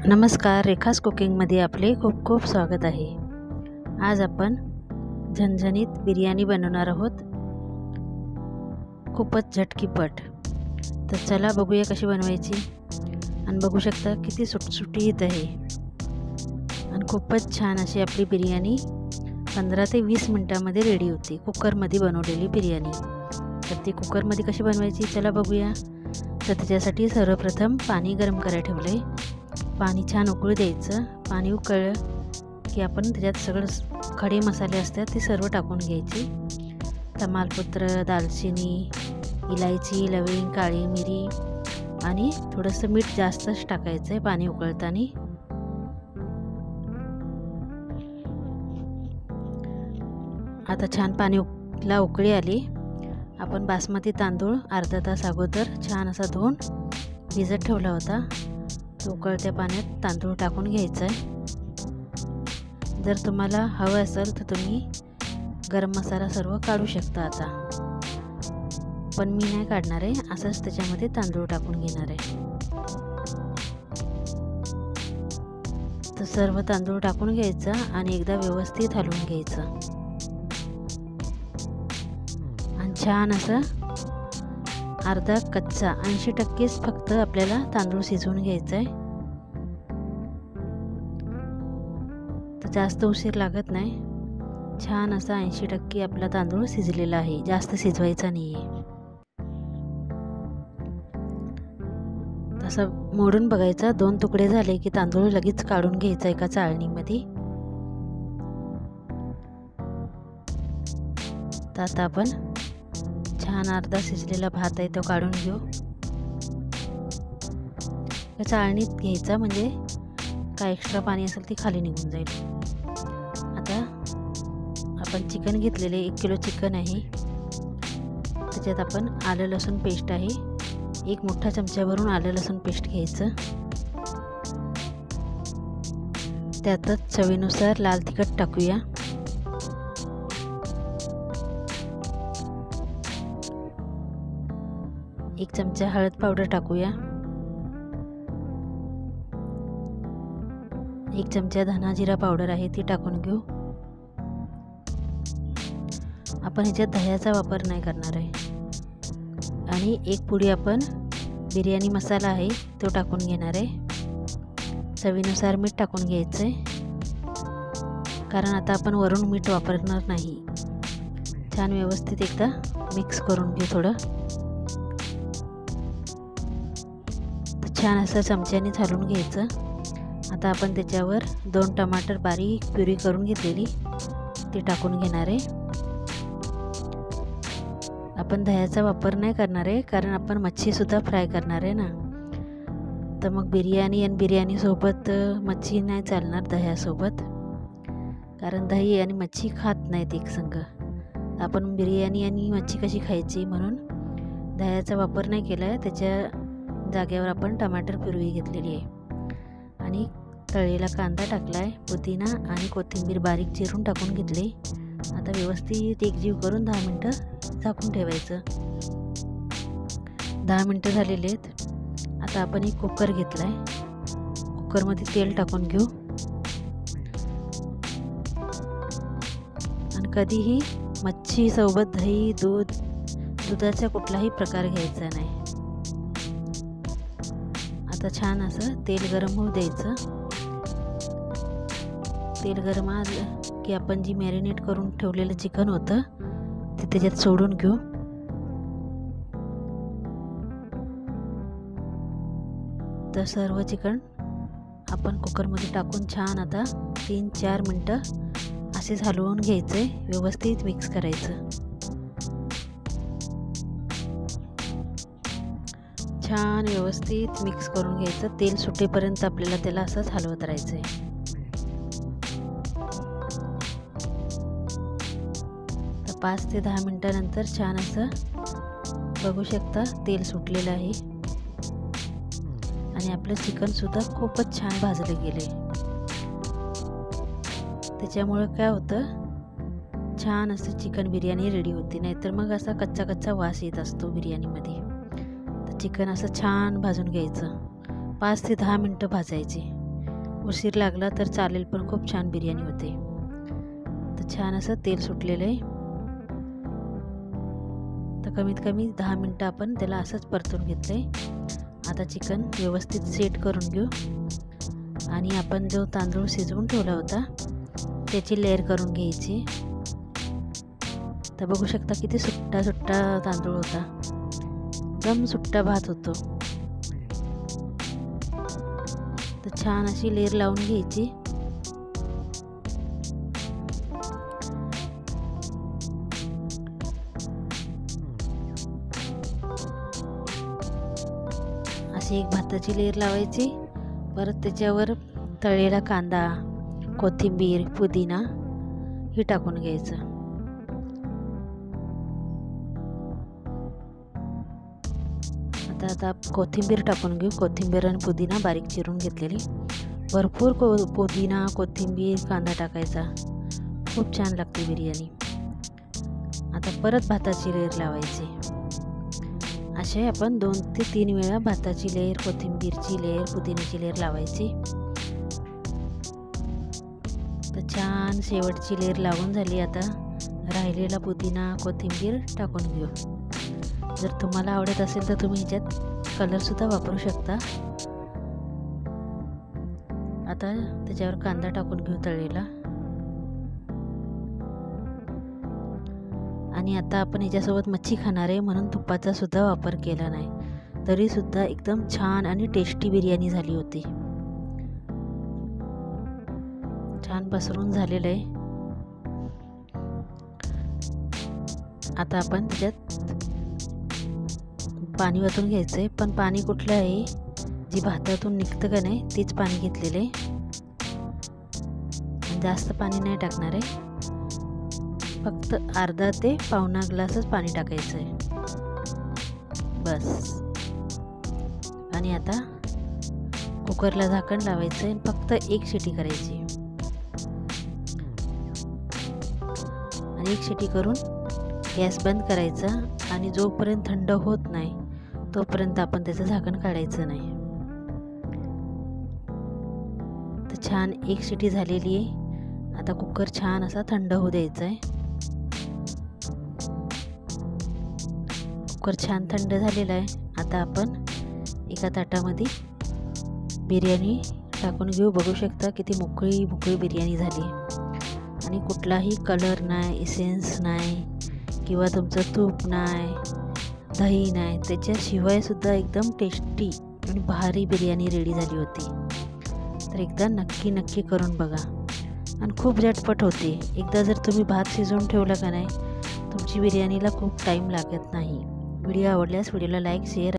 नमस्कार, रेखास कुकिंगमध्ये आपले खूप खूप स्वागत आहे। आज आपण झणझणीत बिर्याणी बनवणार आहोत, खूपच झटकीपट। तर चला बघूया कशी बनवायची। आणि बघू शकता किती सुटसुटीत आहे आणि खूपच छान अशी आपली बिर्याणी 15 ते 20 मिनिटांमध्ये रेडी होते। कुकरमध्ये बनवलेली बिर्याणी। तर ती कुकरमध्ये कशी बनवायची चला बघूया। तर त्याच्यासाठी सर्वप्रथम पाणी गरम करायला ठेवले। पाणी छान उकळू द्यायचं। पाणी उकळलं की आपण त्याच्यात सगळं खडे मसाले असतात ते सर्व टाकून घ्यायचे। तमालपत्र, दालचिनी, इलायची, लवंग, काळी मिरी आणि थोडंसं मीठ जास्तच टाकायचं आहे पाणी उकळताना। आता छान पाणीला उकळी आली। आपण बासमती तांदूळ अर्धा तास अगोदर छान असा धुवून भिजत ठेवला होता। उकळत्या पाण्यात तांदूळ टाकून घ्यायचा आहे। जर तुम्हाला हवं असेल तर तुम्ही गरम मसाला सर्व काढू शकता आता, पण मी नाही काढणार आहे। असंच त्याच्यामध्ये तांदूळ टाकून घेणार आहे। तर सर्व तांदूळ टाकून घ्यायचा आणि एकदा व्यवस्थित हलवून घ्यायचं आणि छान असं अर्धा कच्चा 80%च फक्त आपल्याला तांदूळ शिजवून घ्यायचा आहे। तर जास्त उशीर लागत नाही। छान असा 80% आपला तांदूळ शिजलेला आहे, जास्त शिजवायचा नाही आहे। तसं मोडून बघायचा, 2 तुकडे झाले की तांदूळ लगेच काढून घ्यायचा एका चाळणीमध्ये। तर आता आपण छान अर्धा शिजलेला भात आहे तो काढून घेऊ। चाळणीत घ्यायचा म्हणजे काय एक्स्ट्रा पाणी असेल ते खाली निघून जाईल। आता आपण चिकन घेतलेले 1 किलो चिकन आहे। त्याच्यात आपण आलं लसूण पेस्ट आहे, 1 मोठा चमचा भरून आलं लसूण पेस्ट घ्यायचं। त्यातच चवीनुसार लाल तिखट टाकूया। एक चमचा हळद पावडर टाकूया। 1 चमचा धना जिरा पावडर आहे ती टाकून घेऊ। आपण ह्याच्यात दह्याचा वापर नाही करणार आहे। आणि 1 पुडी आपण बिर्याणी मसाला आहे तो टाकून घेणार आहे। चवीनुसार मीठ टाकून घ्यायचं आहे, कारण आता आपण वरून मीठ वापरणार नाही। छान व्यवस्थित एकदा मिक्स करून घेऊ थोडं। छान असं चमच्याने हलवून घ्यायचं। आता आपण त्याच्यावर 2 टमाटर बारीक प्युरी करून घेतलेली ती टाकून घेणार आहे। आपण दह्याचा वापर नाही करणार आहे, कारण आपण मच्छी सुद्धा फ्राय करणार आहे ना। तर मग बिर्याणी आणि बिर्याणी सोबत मच्छी नाही चालणार दह्यासोबत, कारण दही आणि मच्छी खात नाहीत एक संग। आपण बिर्याणी आणि मच्छी कशी खायची म्हणून दह्याचा वापर नाही केला आहे। त्याच्या जागेवर आपण टमाटर प्युरी घेतलेली आहे आणि तळलेला कांदा टाकला आहे, पुदिना आणि कोथिंबीर बारीक चिरून टाकून घेतली। आता व्यवस्थित एकजीव करून 10 मिनिटं झाकून ठेवायचं। 10 मिनिटं झालेले आहेत। आता आपण एक कुकर घेतला आहे, कुकरमध्ये तेल टाकून घेऊ। आणि कधीही मच्छी सोबत दही, दुधाचा कुठलाही प्रकार घ्यायचा नाही। आता छान असं तेल गरम होऊ द्यायचं। तेल गरम आलं की आपण जी मॅरिनेट करून ठेवलेलं चिकन होतं ते त्याच्यात सोडून घेऊ। तर सर्व चिकन आपण कुकरमध्ये टाकून छान आता 3-4 मिनिटं असेच हलवून घ्यायचे, व्यवस्थित मिक्स करायचं। छान व्यवस्थित मिक्स करून घ्यायचं। तेल सुटेपर्यंत आपल्याला त्याला असंच हलवत राहायचं आहे। तर 5 ते 10 मिनिटानंतर छान असं बघू शकता तेल सुटलेलं आहे आणि आपलं चिकन सुद्धा खूपच छान भाजलं गेले। त्याच्यामुळे काय होतं, छान असं चिकन बिर्याणी रेडी होती, नाहीतर मग असा कच्चा कच्चा वास येत असतो बिर्याणीमध्ये। चिकन असं छान भाजून घ्यायचं, 5 ते 10 मिनिटं भाजायचे। उशीर लागला तर चालेल, पण खूप छान बिर्याणी होते. तर छान असं तेल सुटलेलं आहे. तर कमीत कमी 10 मिनटं आपण त्याला असंच परतून घेतलं आहे. आता चिकन व्यवस्थित सेट करून घेऊ आणि आपण जो तांदूळ शिजवून ठेवला होता त्याची लेअर करून घ्यायची. तर बघू शकता किती सुट्टा सुट्टा तांदूळ होता, एकदम सुट्टा भात होतो. तर छान अशी लेअर लावून घ्यायची. अशी एक भाताची लेअर लावायची. परत त्याच्यावर तळलेला कांदा, कोथिंबीर, पुदिना हे टाकून घ्यायचं. आता कोथिंबीर टाकून घेऊ. कोथिंबीर आणि पुदिना बारीक चिरून घेतलेली. भरपूर पुदिना, कोथिंबीर, कांदा टाकायचा. खूप छान लागते बिर्याणी. आता परत भाताची लेअर लावायची. असे आपण 2 ते 3 वेळा भाताची लेअर, कोथिंबीरची लेअर, पुदिन्याची लेअर लावायची. तर छान शेवटची लेअर लावून झाली. आता राहिलेला पुदिना, कोथिंबीर टाकून घेऊ. जर तुम्हाला आवडत असेल तर तुम्ही ह्याच्यात कलरसुद्धा वापरू शकता. आता त्याच्यावर कांदा टाकून घेऊ तळलेला. आणि आता आपण ह्याच्यासोबत मच्छी खाणार आहे म्हणून तुपाचा सुद्धा वापर केला नाही, तरीसुद्धा एकदम छान आणि टेस्टी बिर्याणी झाली होती. छान पसरून झालेलं आहे. आता आपण त्याच्यात पाणी वाटून घ्यायचं आहे. पण पाणी कुठलं आहे, जी भातातून निघतं का नाही तेच पाणी घेतलेलं आहे. जास्त पाणी नाही टाकणार आहे. फक्त अर्धा ते पावणा ग्लासच पाणी टाकायचं आहे बस. आणि आता कुकरला झाकण लावायचं आहे. फक्त 1 शिटी करायची. आणि 1 शिटी करून गॅस बंद करायचा. आणि जोपर्यंत थंड होत नाही तोपर्यंत आपण त्याचं झाकण काढायचं नाही. तर छान 1 शिटी झालेली आहे. आता कुकर छान असा थंड होऊ द्यायचा आहे. कुकर छान थंड झालेला आहे. आता आपण एका ताटामध्ये बिर्याणी टाकून घेऊ. बघू शकता किती मोकळी मोकळी बिर्याणी झाली. आणि कुठलाही कलर नाही, इसेन्स नाही किंवा तुमचं तूप नाही, दही नाही, त्याच्याशिवाय सुद्धा एकदम टेस्टी आणि भारी बिर्याणी रेडी झाली होती. तर एकदा नक्की करून बघा. आणि खूप झटपट होते. एकदा जर तुम्ही भात शिजवून ठेवला का नाही, तुमची बिर्याणीला खूप टाईम लागत नाही. व्हिडिओ आवडल्यास व्हिडिओला लाईक, शेअर